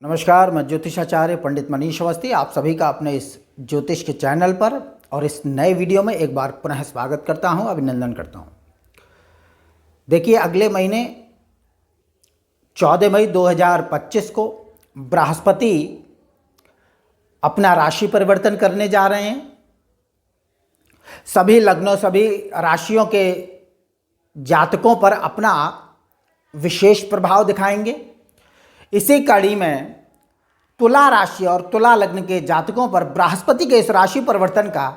नमस्कार, मैं ज्योतिषाचार्य पंडित मनीष अवस्थी आप सभी का अपने इस ज्योतिष के चैनल पर और इस नए वीडियो में एक बार पुनः स्वागत करता हूं, अभिनंदन करता हूं। देखिए, अगले महीने 14 मई 2025 को बृहस्पति अपना राशि परिवर्तन करने जा रहे हैं। सभी लग्नों, सभी राशियों के जातकों पर अपना विशेष प्रभाव दिखाएंगे। इसी कड़ी में तुला राशि और तुला लग्न के जातकों पर बृहस्पति के इस राशि परिवर्तन का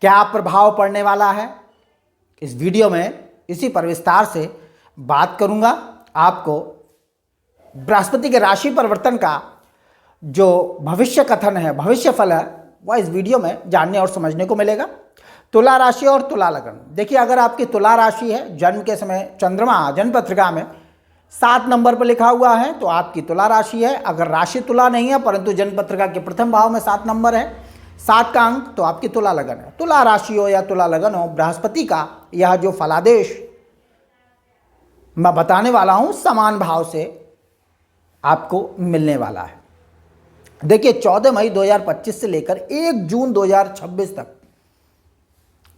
क्या प्रभाव पड़ने वाला है, इस वीडियो में इसी पर विस्तार से बात करूंगा। आपको बृहस्पति के राशि परिवर्तन का जो भविष्य कथन है, भविष्य फल है, वह इस वीडियो में जानने और समझने को मिलेगा। तुला राशि और तुला लग्न, देखिए, अगर आपकी तुला राशि है, जन्म के समय चंद्रमा जन्म पत्रिका में 7 नंबर पर लिखा हुआ है तो आपकी तुला राशि है। अगर राशि तुला नहीं है परंतु जन्म पत्रिका के प्रथम भाव में 7 नंबर है, 7 का अंक, तो आपकी तुला लगन है। तुला राशि हो या तुला लगन हो, बृहस्पति का यह जो फलादेश मैं बताने वाला हूं समान भाव से आपको मिलने वाला है। देखिए, 14 मई 2025 से लेकर 1 जून 2026 तक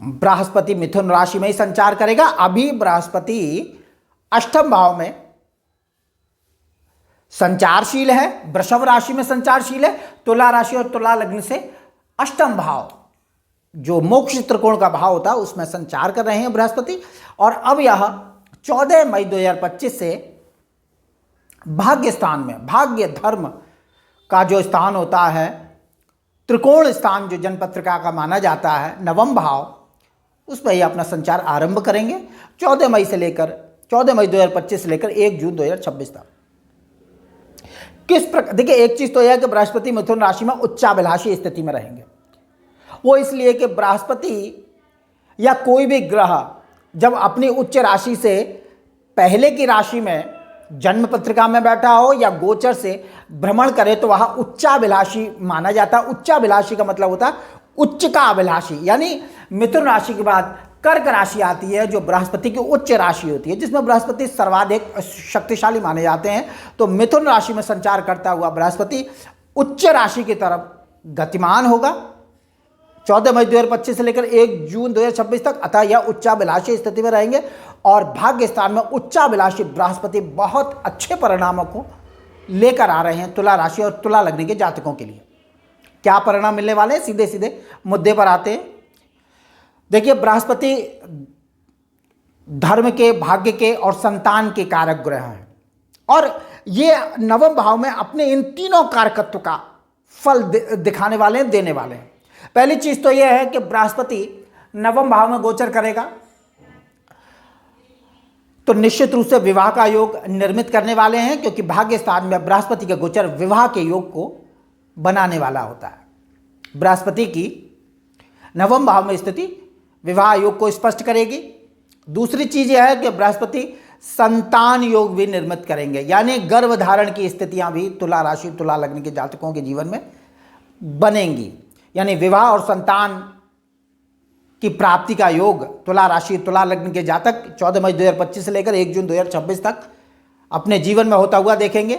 बृहस्पति मिथुन राशि में ही संचार करेगा। अभी बृहस्पति अष्टम भाव में संचारशील है, वृषभ राशि में संचारशील है। तुला राशि और तुला लग्न से अष्टम भाव, जो मोक्ष त्रिकोण का भाव होता है, उसमें संचार कर रहे हैं बृहस्पति। और अब यह 14 मई 2025 से भाग्य स्थान में, भाग्य धर्म का जो स्थान होता है, त्रिकोण स्थान जो जन्म पत्रिका का माना जाता है, नवम भाव, उसमें ही अपना संचार आरंभ करेंगे 14 मई 2025 से लेकर 1 जून 2026 तक। किस प्रकार, देखिए, एक चीज तो यह है कि बृहस्पति मिथुन राशि में उच्चाभिलाषी स्थिति में रहेंगे। वो इसलिए कि बृहस्पति या कोई भी ग्रह जब अपनी उच्च राशि से पहले की राशि में जन्म पत्रिका में बैठा हो या गोचर से भ्रमण करे तो वह उच्चाभिलाषी माना जाता है। उच्चाभिलाषी का मतलब होता है उच्च का अभिलाषी, यानी मिथुन राशि के बाद कर्क राशि आती है जो बृहस्पति की उच्च राशि होती है, जिसमें बृहस्पति सर्वाधिक शक्तिशाली माने जाते हैं। तो मिथुन राशि में संचार करता हुआ बृहस्पति उच्च राशि की तरफ गतिमान होगा 14 मई 2025 से लेकर 1 जून 2026 तक। अतः यह उच्चाभिलाषी स्थिति में रहेंगे और भाग्य स्थान में उच्चाभिलाषी बृहस्पति बहुत अच्छे परिणामों को लेकर आ रहे हैं तुला राशि और तुला लग्न के जातकों के लिए। क्या परिणाम मिलने वाले हैं, सीधे सीधे मुद्दे पर आते हैं। देखिए, बृहस्पति धर्म के, भाग्य के और संतान के कारक ग्रह हैं और ये नवम भाव में अपने इन तीनों कारकत्व का फल दिखाने वाले हैं, देने वाले हैं। पहली चीज तो यह है कि बृहस्पति नवम भाव में गोचर करेगा तो निश्चित रूप से विवाह का योग निर्मित करने वाले हैं, क्योंकि भाग्य स्थान में बृहस्पति का गोचर विवाह के योग को बनाने वाला होता है। बृहस्पति की नवम भाव में स्थिति विवाह योग को स्पष्ट करेगी। दूसरी चीज यह है कि बृहस्पति संतान योग भी निर्मित करेंगे, यानी गर्भ धारण की स्थितियां भी तुला राशि तुला लग्न के जातकों के जीवन में बनेंगी, यानी विवाह और संतान की प्राप्ति का योग तुला राशि तुला लग्न के जातक 14 मई 2025 से लेकर 1 जून 2026 तक अपने जीवन में होता हुआ देखेंगे।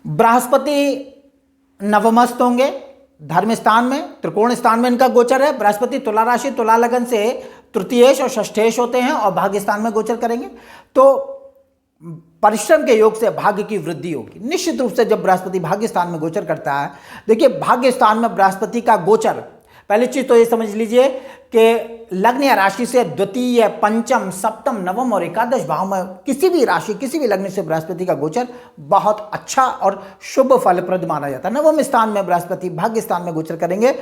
बृहस्पति नवमस्त होंगे धर्म स्थान में, त्रिकोण स्थान में इनका गोचर है। बृहस्पति तुला राशि तुला लगन से तृतीयेश और षष्ठेश होते हैं और भाग्य स्थान में गोचर करेंगे तो परिश्रम के योग से भाग्य की वृद्धि होगी। निश्चित रूप से जब बृहस्पति भाग्य स्थान में गोचर करता है, देखिए, भाग्य स्थान में बृहस्पति का गोचर, पहली चीज तो ये समझ लीजिए कि लग्न या राशि से द्वितीय, पंचम, सप्तम, नवम और एकादश भाव में किसी भी राशि, किसी भी लग्न से बृहस्पति का गोचर बहुत अच्छा और शुभ फलप्रद माना जाता है। नवम स्थान में बृहस्पति भाग्य स्थान में गोचर करेंगे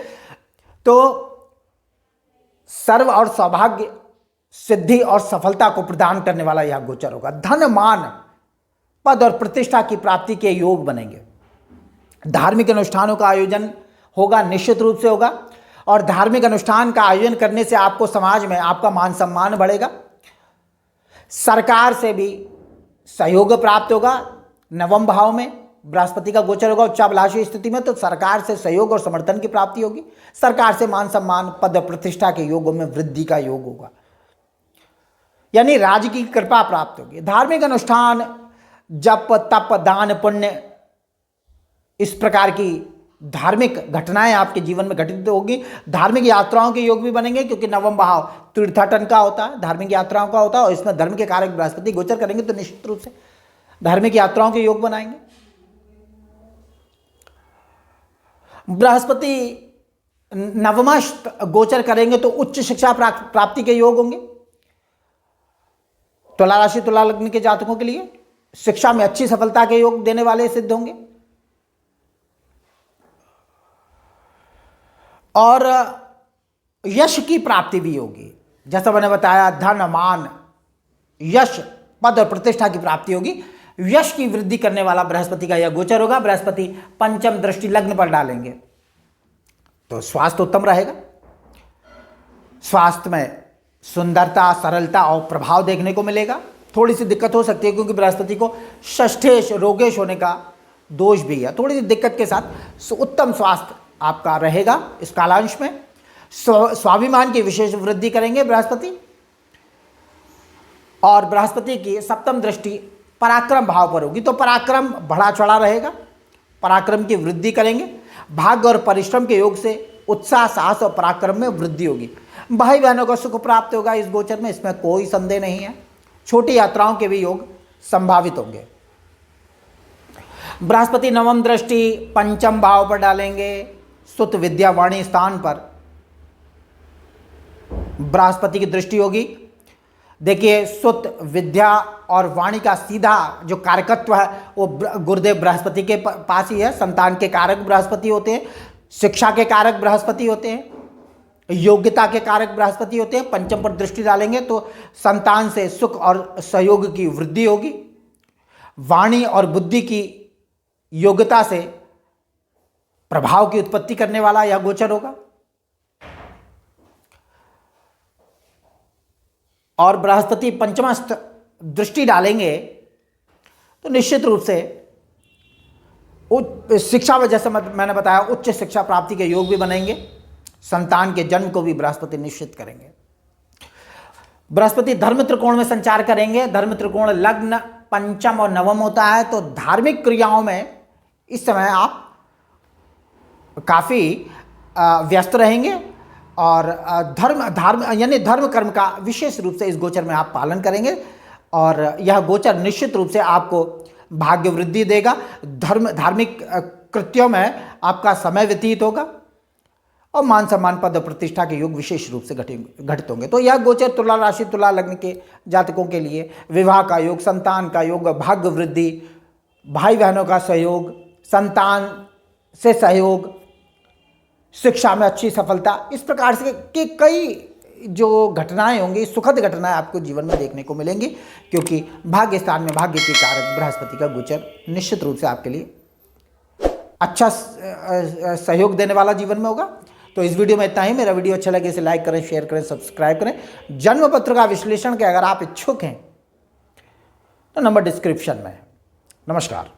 तो सर्व और सौभाग्य, सिद्धि और सफलता को प्रदान करने वाला यह गोचर होगा। धन, मान, पद और प्रतिष्ठा की प्राप्ति के योग बनेंगे। धार्मिक अनुष्ठानों का आयोजन होगा, निश्चित रूप से होगा, और धार्मिक अनुष्ठान का आयोजन करने से आपको समाज में आपका मान सम्मान बढ़ेगा। सरकार से भी सहयोग प्राप्त होगा। नवम भाव में बृहस्पति का गोचर होगा उच्चाभिलाषी स्थिति में, तो सरकार से सहयोग और समर्थन की प्राप्ति होगी। सरकार से मान सम्मान, पद प्रतिष्ठा के योगों में वृद्धि का योग होगा, यानी राज्य की कृपा प्राप्त होगी। धार्मिक अनुष्ठान जप तप दान पुण्य, इस प्रकार की धार्मिक घटनाएं आपके जीवन में घटित होगी। धार्मिक यात्राओं के योग भी बनेंगे, क्योंकि नवम भाव तीर्थाटन का होता है, धार्मिक यात्राओं का होता है, और इसमें धर्म के कारक बृहस्पति गोचर करेंगे तो निश्चित रूप से धार्मिक यात्राओं के योग बनाएंगे। बृहस्पति नवमाष्ट गोचर करेंगे तो उच्च शिक्षा प्राप्ति के योग होंगे। तुला राशि तुला लग्न के जातकों के लिए शिक्षा में अच्छी सफलता के योग देने वाले सिद्ध होंगे। और यश की प्राप्ति भी होगी, जैसा मैंने बताया, धन मान यश पद और प्रतिष्ठा की प्राप्ति होगी। यश की वृद्धि करने वाला बृहस्पति का यह गोचर होगा। बृहस्पति पंचम दृष्टि लग्न पर डालेंगे तो स्वास्थ्य उत्तम रहेगा। स्वास्थ्य में सुंदरता, सरलता और प्रभाव देखने को मिलेगा। थोड़ी सी दिक्कत हो सकती है क्योंकि बृहस्पति को षष्ठेश रोगेश होने का दोष भी है। थोड़ी सी दिक्कत के साथ उत्तम स्वास्थ्य आपका रहेगा इस कालांश में। स्वाभिमान की विशेष वृद्धि करेंगे बृहस्पति। और बृहस्पति की सप्तम दृष्टि पराक्रम भाव पर होगी तो पराक्रम बढ़ा चढ़ा रहेगा, पराक्रम की वृद्धि करेंगे। भाग्य और परिश्रम के योग से उत्साह, साहस और पराक्रम में वृद्धि होगी। भाई बहनों का सुख प्राप्त होगा इस गोचर में, इसमें कोई संदेह नहीं है। छोटी यात्राओं के भी योग संभावित होंगे। बृहस्पति नवम दृष्टि पंचम भाव पर डालेंगे, सुत विद्या वाणी स्थान पर बृहस्पति की दृष्टि होगी। देखिए, सुत विद्या और वाणी का सीधा जो कारकत्व है वो गुरुदेव बृहस्पति के पास ही है। संतान के कारक बृहस्पति होते हैं, शिक्षा के कारक बृहस्पति होते हैं, योग्यता के कारक बृहस्पति होते हैं। पंचम पर दृष्टि डालेंगे तो संतान से सुख और सहयोग की वृद्धि होगी। वाणी और बुद्धि की योग्यता से प्रभाव की उत्पत्ति करने वाला यह गोचर होगा। और बृहस्पति पंचमस्थ दृष्टि डालेंगे तो निश्चित रूप से शिक्षा में, जैसे मैंने बताया, उच्च शिक्षा प्राप्ति के योग भी बनेंगे। संतान के जन्म को भी बृहस्पति निश्चित करेंगे। बृहस्पति धर्म त्रिकोण में संचार करेंगे। धर्म त्रिकोण लग्न, पंचम और नवम होता है तो धार्मिक क्रियाओं में इस समय आप काफ़ी व्यस्त रहेंगे और धर्म यानी धर्म कर्म का विशेष रूप से इस गोचर में आप पालन करेंगे। और यह गोचर निश्चित रूप से आपको भाग्य वृद्धि देगा। धार्मिक कृत्यों में आपका समय व्यतीत होगा और मान सम्मान, पद और प्रतिष्ठा के योग विशेष रूप से घटित होंगे। तो यह गोचर तुला राशि तुला लग्न के जातकों के लिए विवाह का योग, संतान का योग, भाग्य वृद्धि, भाई बहनों का सहयोग, संतान से सहयोग, शिक्षा में अच्छी सफलता, इस प्रकार से के कई जो घटनाएं होंगी, सुखद घटनाएं आपको जीवन में देखने को मिलेंगी, क्योंकि भाग्य स्थान में भाग्य के कारक बृहस्पति का गोचर निश्चित रूप से आपके लिए अच्छा सहयोग देने वाला जीवन में होगा। तो इस वीडियो में इतना ही। मेरा वीडियो अच्छा लगे इसे लाइक करें, शेयर करें, सब्सक्राइब करें। जन्म पत्र का विश्लेषण के अगर आप इच्छुक हैं तो नंबर डिस्क्रिप्शन में है। नमस्कार।